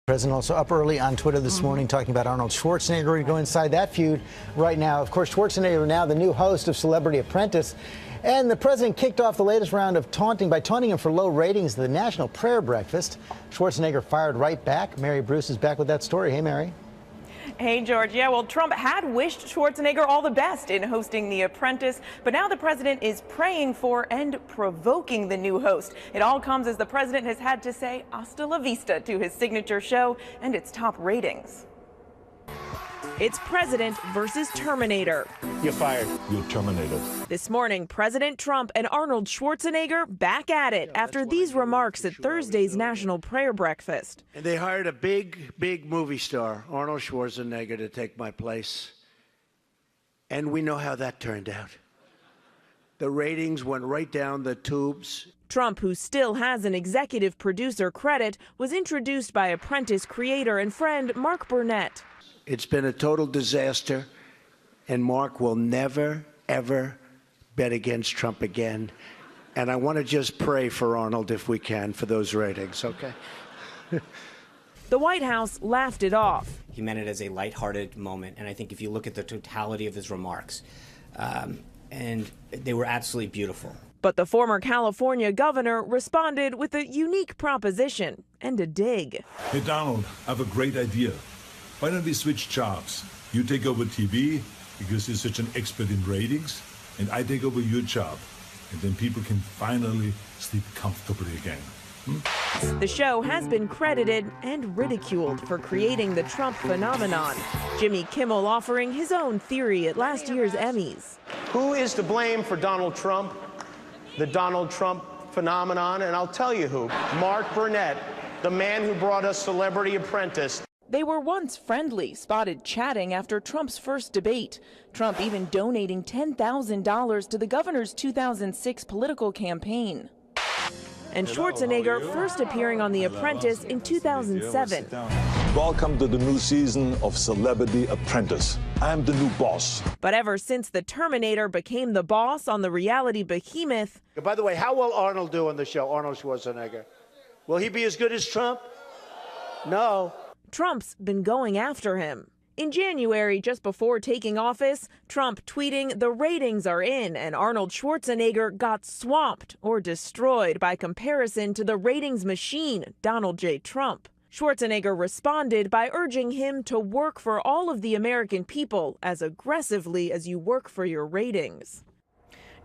President also up early on Twitter this morning talking about Arnold Schwarzenegger. We go inside that feud right now. Of course, Schwarzenegger now the new host of Celebrity Apprentice. And the president kicked off the latest round of taunting by taunting him for low ratings at the National Prayer Breakfast. Schwarzenegger fired right back. Mary Bruce is back with that story. Hey, Mary. Hey, George. Yeah, well, Trump had wished Schwarzenegger all the best in hosting The Apprentice, but now the president is praying for and provoking the new host. It all comes as the president has had to say hasta la vista to his signature show and its top ratings. It's President versus Terminator. You're fired. You're terminated. This morning, President Trump and Arnold Schwarzenegger back at it after these remarks at Thursday's National Prayer Breakfast. And they hired a big movie star, Arnold Schwarzenegger, to take my place. And we know how that turned out. The ratings went right down the tubes. Trump, who still has an executive producer credit, was introduced by Apprentice creator and friend Mark Burnett. It's been a total disaster, and Mark will never, ever bet against Trump again. And I want to just pray for Arnold, if we can, for those ratings, okay? The White House laughed it off. He meant it as a lighthearted moment, and I think if you look at the totality of his remarks, and they were absolutely beautiful. But the former California governor responded with a unique proposition and a dig. Hey, Donald, I have a great idea. Why don't we switch jobs? You take over TV because you're such an expert in ratings, and I take over your job. And then people can finally sleep comfortably again. The show has been credited and ridiculed for creating the Trump phenomenon. Jimmy Kimmel offering his own theory at last year's Emmys. Who is to blame for Donald Trump, the Donald Trump phenomenon? And I'll tell you who. Mark Burnett, the man who brought us Celebrity Apprentice. They were once friendly, spotted chatting after Trump's first debate. Trump even donating $10,000 to the governor's 2006 political campaign. And Schwarzenegger first appearing on The Apprentice in 2007. Welcome to the new season of Celebrity Apprentice. I'm the new boss. But ever since the Terminator became the boss on the reality behemoth. By the way, how will Arnold do on the show, Arnold Schwarzenegger? Will he be as good as Trump? No. Trump's been going after him. In January, just before taking office, Trump tweeting the ratings are in and Arnold Schwarzenegger got swamped or destroyed by comparison to the ratings machine, Donald J. Trump. Schwarzenegger responded by urging him to work for all of the American people as aggressively as you work for your ratings.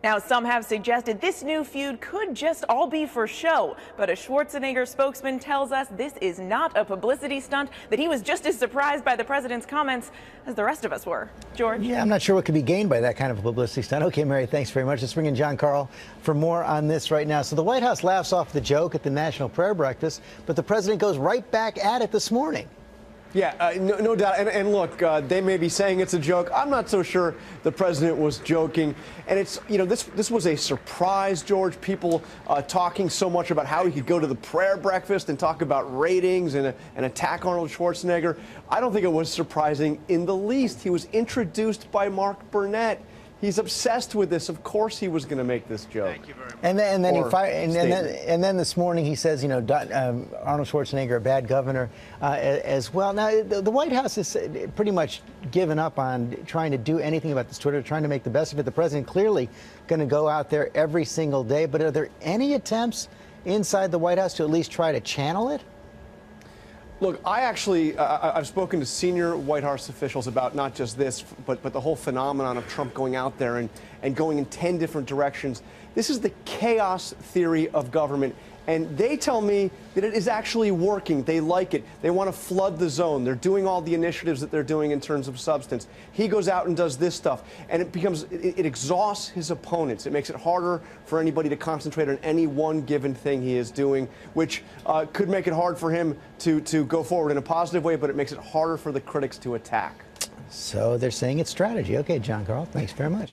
Now, some have suggested this new feud could just all be for show, but a Schwarzenegger spokesman tells us this is not a publicity stunt, that he was just as surprised by the president's comments as the rest of us were. George? Yeah, I'm not sure what could be gained by that kind of a publicity stunt. Okay, Mary, thanks very much. Let's bring in John Carl for more on this right now. So the White House laughs off the joke at the National Prayer Breakfast, but the president goes right back at it this morning. Yeah, no doubt. And look, they may be saying it's a joke. I'm not so sure the president was joking. And it's, you know, this was a surprise, George. People talking so much about how he could go to the prayer breakfast and talk about ratings and attack Arnold Schwarzenegger. I don't think it was surprising in the least. He was introduced by Mark Burnett. He's obsessed with this. Of course he was going to make this joke. Thank you very much. And then this morning he says, you know, Arnold Schwarzenegger, a bad governor as well. Now, the White House is pretty much given up on trying to do anything about this Twitter, trying to make the best of it. The president clearly going to go out there every single day. But are there any attempts inside the White House to at least try to channel it? Look, I've spoken to senior White House officials about not just this, but the whole phenomenon of Trump going out there and going in 10 different directions. This is the chaos theory of government. And they tell me that it is actually working. They like it. They want to flood the zone. They're doing all the initiatives that they're doing in terms of substance. He goes out and does this stuff, and it exhausts his opponents. It makes it harder for anybody to concentrate on any one given thing he is doing, which could make it hard for him to go forward in a positive way, but it makes it harder for the critics to attack. So they're saying it's strategy. Okay, John Carl, thanks very much.